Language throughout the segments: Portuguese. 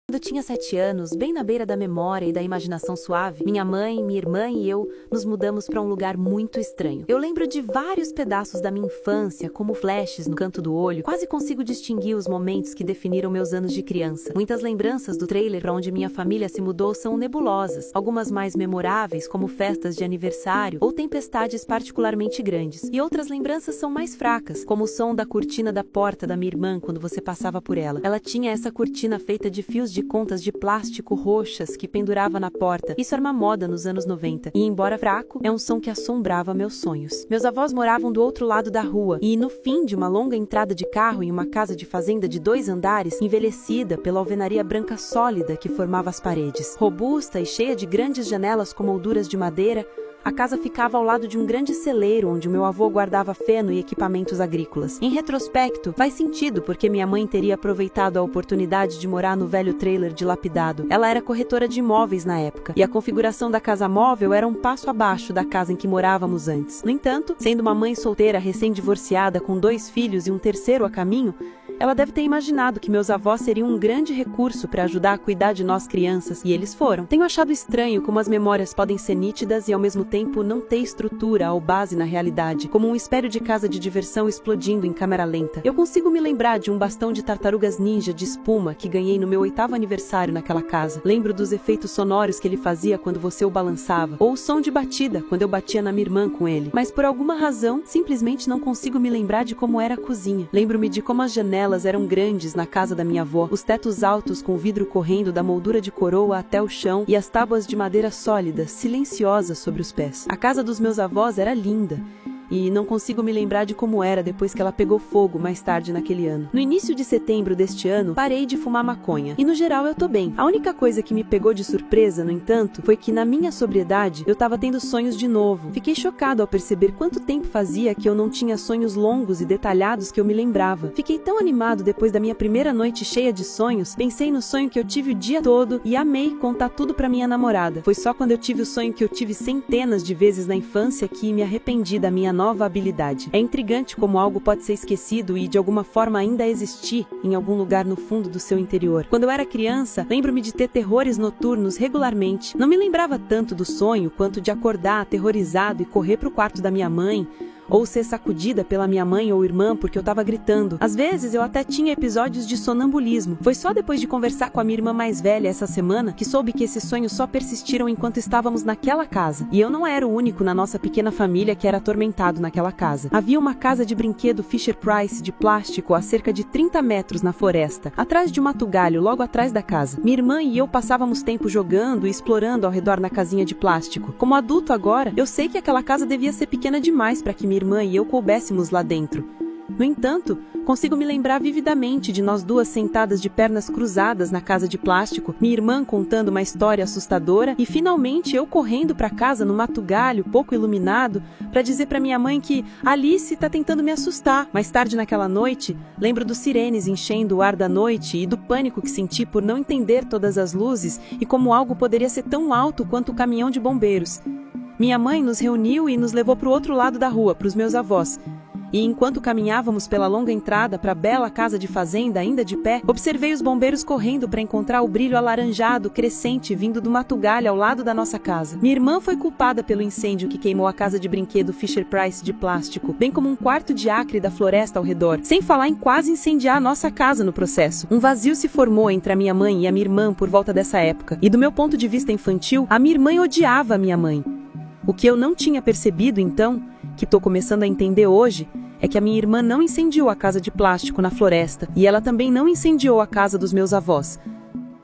Quando eu tinha 7 anos, bem na beira da memória e da imaginação suave, minha mãe, minha irmã e eu nos mudamos para um lugar muito estranho. Eu lembro de vários pedaços da minha infância, como flashes no canto do olho. Quase consigo distinguir os momentos que definiram meus anos de criança. Muitas lembranças do trailer para onde minha família se mudou são nebulosas, algumas mais memoráveis, como festas de aniversário ou tempestades particularmente grandes. E outras lembranças são mais fracas, como o som da cortina da porta da minha irmã quando você passava por ela. Ela tinha essa cortina feita de fios de contas de plástico roxas que pendurava na porta. Isso era uma moda nos anos 90. E embora fraco, é um som que assombrava meus sonhos. Meus avós moravam do outro lado da rua e no fim de uma longa entrada de carro em uma casa de fazenda de 2 andares, envelhecida pela alvenaria branca sólida que formava as paredes. Robusta e cheia de grandes janelas com molduras de madeira, a casa ficava ao lado de um grande celeiro onde o meu avô guardava feno e equipamentos agrícolas. Em retrospecto, faz sentido porque minha mãe teria aproveitado a oportunidade de morar no velho trailer dilapidado. Ela era corretora de imóveis na época, e a configuração da casa móvel era um passo abaixo da casa em que morávamos antes. No entanto, sendo uma mãe solteira recém-divorciada com 2 filhos e um terceiro a caminho, ela deve ter imaginado que meus avós seriam um grande recurso para ajudar a cuidar de nós crianças, e eles foram. Tenho achado estranho como as memórias podem ser nítidas e ao mesmo tempo não ter estrutura ou base na realidade, como um espelho de casa de diversão explodindo em câmera lenta. Eu consigo me lembrar de um bastão de tartarugas ninja de espuma que ganhei no meu 8º aniversário naquela casa. Lembro dos efeitos sonoros que ele fazia quando você o balançava, ou o som de batida quando eu batia na minha irmã com ele. Mas por alguma razão, simplesmente não consigo me lembrar de como era a cozinha. Lembro-me de como as janelas eram grandes na casa da minha avó, os tetos altos com vidro correndo da moldura de coroa até o chão e as tábuas de madeira sólida, silenciosas sobre os pés. A casa dos meus avós era linda. E não consigo me lembrar de como era depois que ela pegou fogo mais tarde naquele ano. No início de setembro deste ano, parei de fumar maconha. E no geral eu tô bem. A única coisa que me pegou de surpresa, no entanto, foi que na minha sobriedade, eu tava tendo sonhos de novo. Fiquei chocado ao perceber quanto tempo fazia que eu não tinha sonhos longos e detalhados que eu me lembrava. Fiquei tão animado depois da minha primeira noite cheia de sonhos, pensei no sonho que eu tive o dia todo e amei contar tudo pra minha namorada. Foi só quando eu tive o sonho que eu tive centenas de vezes na infância que me arrependi da minha nova habilidade. É intrigante como algo pode ser esquecido e de alguma forma ainda existir em algum lugar no fundo do seu interior. Quando eu era criança, lembro-me de ter terrores noturnos regularmente. Não me lembrava tanto do sonho quanto de acordar aterrorizado e correr para o quarto da minha mãe, ou ser sacudida pela minha mãe ou irmã porque eu tava gritando. Às vezes eu até tinha episódios de sonambulismo. Foi só depois de conversar com a minha irmã mais velha essa semana que soube que esses sonhos só persistiram enquanto estávamos naquela casa. E eu não era o único na nossa pequena família que era atormentado naquela casa. Havia uma casa de brinquedo Fisher-Price de plástico a cerca de 30 metros na floresta, atrás de um matugalho, logo atrás da casa. Minha irmã e eu passávamos tempo jogando e explorando ao redor na casinha de plástico. Como adulto agora, eu sei que aquela casa devia ser pequena demais para que minha irmã e eu coubéssemos lá dentro. No entanto, consigo me lembrar vividamente de nós duas sentadas de pernas cruzadas na casa de plástico, minha irmã contando uma história assustadora e finalmente eu correndo para casa no matugalho pouco iluminado para dizer para minha mãe que Alice tá tentando me assustar. Mais tarde naquela noite, lembro dos sirenes enchendo o ar da noite e do pânico que senti por não entender todas as luzes e como algo poderia ser tão alto quanto o caminhão de bombeiros. Minha mãe nos reuniu e nos levou para o outro lado da rua, para os meus avós. E enquanto caminhávamos pela longa entrada para a bela casa de fazenda ainda de pé, observei os bombeiros correndo para encontrar o brilho alaranjado crescente vindo do matugalho ao lado da nossa casa. Minha irmã foi culpada pelo incêndio que queimou a casa de brinquedo Fisher-Price de plástico, bem como um quarto de acre da floresta ao redor, sem falar em quase incendiar a nossa casa no processo. Um vazio se formou entre a minha mãe e a minha irmã por volta dessa época, e do meu ponto de vista infantil, a minha irmã odiava a minha mãe. O que eu não tinha percebido então, que estou começando a entender hoje, é que a minha irmã não incendiou a casa de plástico na floresta e ela também não incendiou a casa dos meus avós.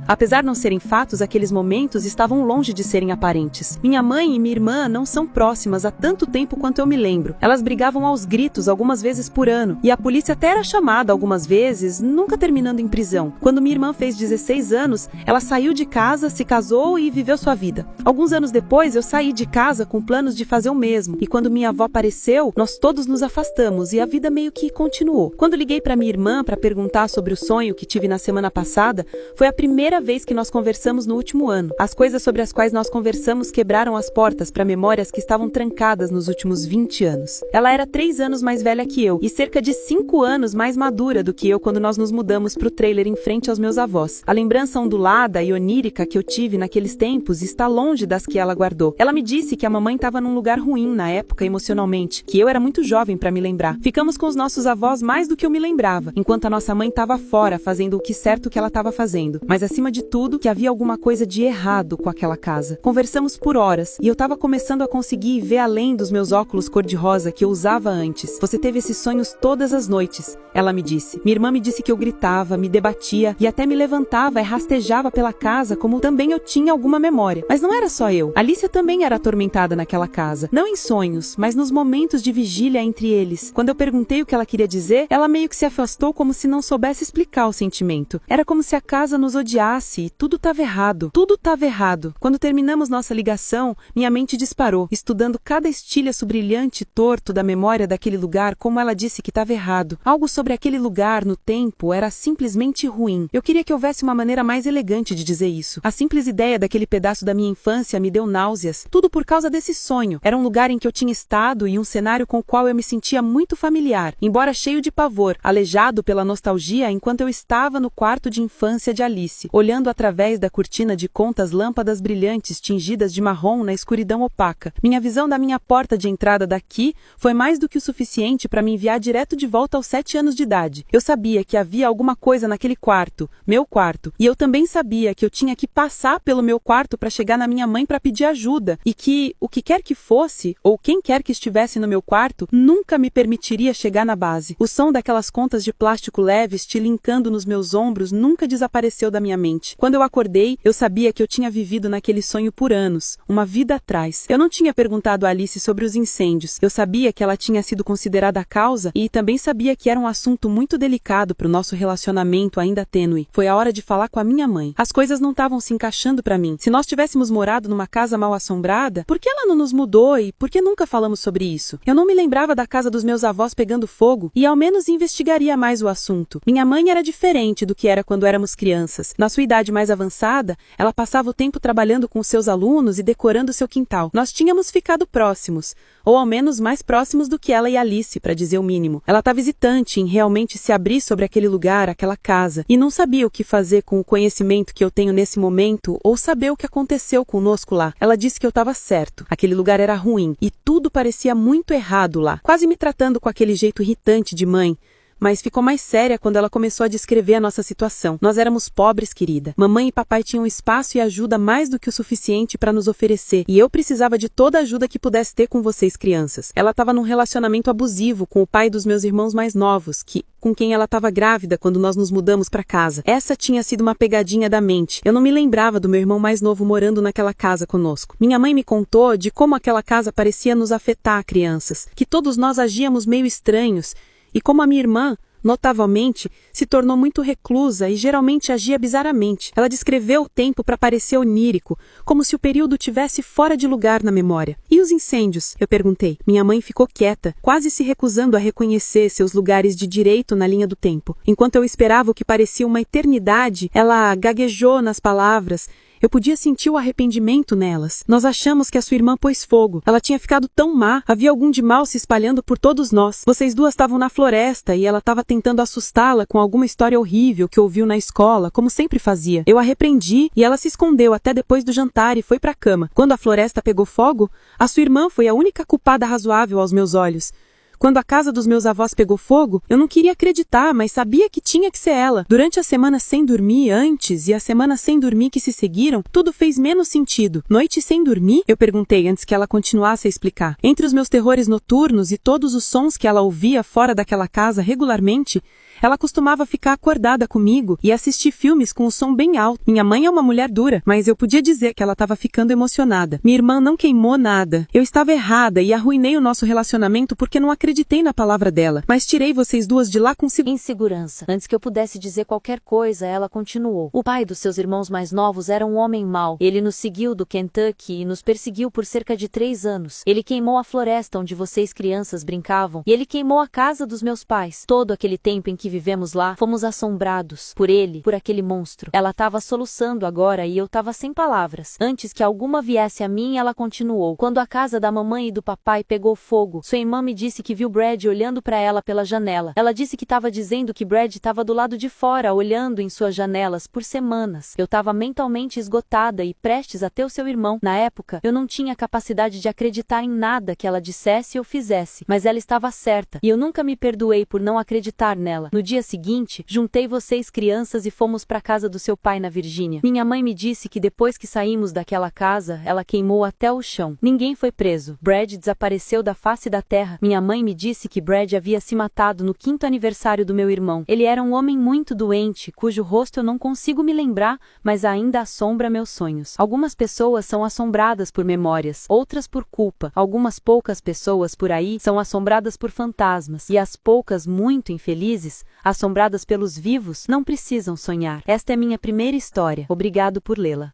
Apesar de não serem fatos, aqueles momentos estavam longe de serem aparentes. Minha mãe e minha irmã não são próximas há tanto tempo quanto eu me lembro. Elas brigavam aos gritos algumas vezes por ano, e a polícia até era chamada algumas vezes, nunca terminando em prisão. Quando minha irmã fez 16 anos, ela saiu de casa, se casou e viveu sua vida. Alguns anos depois, eu saí de casa com planos de fazer o mesmo, e quando minha avó apareceu, nós todos nos afastamos e a vida meio que continuou. Quando liguei para minha irmã para perguntar sobre o sonho que tive na semana passada, foi a primeira primeira vez que nós conversamos no último ano. As coisas sobre as quais nós conversamos quebraram as portas para memórias que estavam trancadas nos últimos 20 anos. Ela era 3 anos mais velha que eu e cerca de 5 anos mais madura do que eu quando nós nos mudamos para o trailer em frente aos meus avós. A lembrança ondulada e onírica que eu tive naqueles tempos está longe das que ela guardou. Ela me disse que a mamãe estava num lugar ruim na época emocionalmente, que eu era muito jovem para me lembrar. Ficamos com os nossos avós mais do que eu me lembrava, enquanto a nossa mãe estava fora fazendo o que certo que ela estava fazendo. Mas acima de tudo, que havia alguma coisa de errado com aquela casa. Conversamos por horas e eu estava começando a conseguir ver além dos meus óculos cor-de-rosa que eu usava antes. Você teve esses sonhos todas as noites, ela me disse. Minha irmã me disse que eu gritava, me debatia e até me levantava e rastejava pela casa como também eu tinha alguma memória. Mas não era só eu. Alicia também era atormentada naquela casa. Não em sonhos, mas nos momentos de vigília entre eles. Quando eu perguntei o que ela queria dizer, ela meio que se afastou como se não soubesse explicar o sentimento. Era como se a casa nos odiasse e tudo estava errado. Tudo estava errado. Quando terminamos nossa ligação, minha mente disparou, estudando cada estilhaço brilhante e torto da memória daquele lugar, como ela disse que estava errado. Algo sobre aquele lugar, no tempo, era simplesmente ruim. Eu queria que houvesse uma maneira mais elegante de dizer isso. A simples ideia daquele pedaço da minha infância me deu náuseas. Tudo por causa desse sonho. Era um lugar em que eu tinha estado e um cenário com o qual eu me sentia muito familiar, embora cheio de pavor, aleijado pela nostalgia enquanto eu estava no quarto de infância de Alice, olhando através da cortina de contas lâmpadas brilhantes tingidas de marrom na escuridão opaca. Minha visão da minha porta de entrada daqui foi mais do que o suficiente para me enviar direto de volta aos 7 anos de idade. Eu sabia que havia alguma coisa naquele quarto, meu quarto, e eu também sabia que eu tinha que passar pelo meu quarto para chegar na minha mãe para pedir ajuda, e que, o que quer que fosse, ou quem quer que estivesse no meu quarto, nunca me permitiria chegar na base. O som daquelas contas de plástico leves tilincando nos meus ombros nunca desapareceu da minha mente. Quando eu acordei, eu sabia que eu tinha vivido naquele sonho por anos, uma vida atrás. Eu não tinha perguntado a Alice sobre os incêndios. Eu sabia que ela tinha sido considerada a causa e também sabia que era um assunto muito delicado para o nosso relacionamento ainda tênue. Foi a hora de falar com a minha mãe. As coisas não estavam se encaixando para mim. Se nós tivéssemos morado numa casa mal assombrada, por que ela não nos mudou e por que nunca falamos sobre isso? Eu não me lembrava da casa dos meus avós pegando fogo e ao menos investigaria mais o assunto. Minha mãe era diferente do que era quando éramos crianças. Na sua idade mais avançada, ela passava o tempo trabalhando com seus alunos e decorando seu quintal. Nós tínhamos ficado próximos, ou ao menos mais próximos do que ela e Alice, para dizer o mínimo. Ela estava hesitante em realmente se abrir sobre aquele lugar, aquela casa, e não sabia o que fazer com o conhecimento que eu tenho nesse momento, ou saber o que aconteceu conosco lá. Ela disse que eu estava certo. Aquele lugar era ruim, e tudo parecia muito errado lá, quase me tratando com aquele jeito irritante de mãe. Mas ficou mais séria quando ela começou a descrever a nossa situação. Nós éramos pobres, querida. Mamãe e papai tinham espaço e ajuda mais do que o suficiente para nos oferecer, e eu precisava de toda a ajuda que pudesse ter com vocês, crianças. Ela estava num relacionamento abusivo com o pai dos meus irmãos mais novos, com quem ela estava grávida quando nós nos mudamos para casa. Essa tinha sido uma pegadinha da mente. Eu não me lembrava do meu irmão mais novo morando naquela casa conosco. Minha mãe me contou de como aquela casa parecia nos afetar, crianças, que todos nós agíamos meio estranhos, e como a minha irmã, notavelmente, se tornou muito reclusa e geralmente agia bizarramente. Ela descreveu o tempo para parecer onírico, como se o período tivesse fora de lugar na memória. E os incêndios? Eu perguntei. Minha mãe ficou quieta, quase se recusando a reconhecer seus lugares de direito na linha do tempo. Enquanto eu esperava o que parecia uma eternidade, ela gaguejou nas palavras. Eu podia sentir o arrependimento nelas. Nós achamos que a sua irmã pôs fogo. Ela tinha ficado tão má. Havia algum de mal se espalhando por todos nós. Vocês duas estavam na floresta e ela estava tentando assustá-la com alguma história horrível que ouviu na escola, como sempre fazia. Eu a repreendi e ela se escondeu até depois do jantar e foi para a cama. Quando a floresta pegou fogo, a sua irmã foi a única culpada razoável aos meus olhos. Quando a casa dos meus avós pegou fogo, eu não queria acreditar, mas sabia que tinha que ser ela. Durante a semana sem dormir antes e a semana sem dormir que se seguiram, tudo fez menos sentido. Noite sem dormir? Eu perguntei antes que ela continuasse a explicar. Entre os meus terrores noturnos e todos os sons que ela ouvia fora daquela casa regularmente, ela costumava ficar acordada comigo e assistir filmes com o som bem alto. Minha mãe é uma mulher dura, mas eu podia dizer que ela estava ficando emocionada. Minha irmã não queimou nada. Eu estava errada e arruinei o nosso relacionamento porque não acreditei na palavra dela. Mas tirei vocês duas de lá com insegurança. Antes que eu pudesse dizer qualquer coisa, ela continuou. O pai dos seus irmãos mais novos era um homem mau. Ele nos seguiu do Kentucky e nos perseguiu por cerca de 3 anos. Ele queimou a floresta onde vocês crianças brincavam e ele queimou a casa dos meus pais. Todo aquele tempo em que vivemos lá, fomos assombrados por ele, por aquele monstro. Ela estava soluçando agora e eu estava sem palavras. Antes que alguma viesse a mim, ela continuou. Quando a casa da mamãe e do papai pegou fogo, sua irmã me disse que viu Brad olhando para ela pela janela. Ela disse que estava dizendo que Brad estava do lado de fora, olhando em suas janelas por semanas. Eu estava mentalmente esgotada e prestes a ter o seu irmão. Na época, eu não tinha capacidade de acreditar em nada que ela dissesse ou fizesse, mas ela estava certa, e eu nunca me perdoei por não acreditar nela. No dia seguinte, juntei vocês crianças e fomos para a casa do seu pai na Virgínia. Minha mãe me disse que depois que saímos daquela casa, ela queimou até o chão. Ninguém foi preso. Brad desapareceu da face da terra. Minha mãe me disse que Brad havia se matado no 5º aniversário do meu irmão. Ele era um homem muito doente, cujo rosto eu não consigo me lembrar, mas ainda assombra meus sonhos. Algumas pessoas são assombradas por memórias, outras por culpa. Algumas poucas pessoas por aí são assombradas por fantasmas, e as poucas muito infelizes, assombradas pelos vivos, não precisam sonhar. Esta é minha primeira história. Obrigado por lê-la.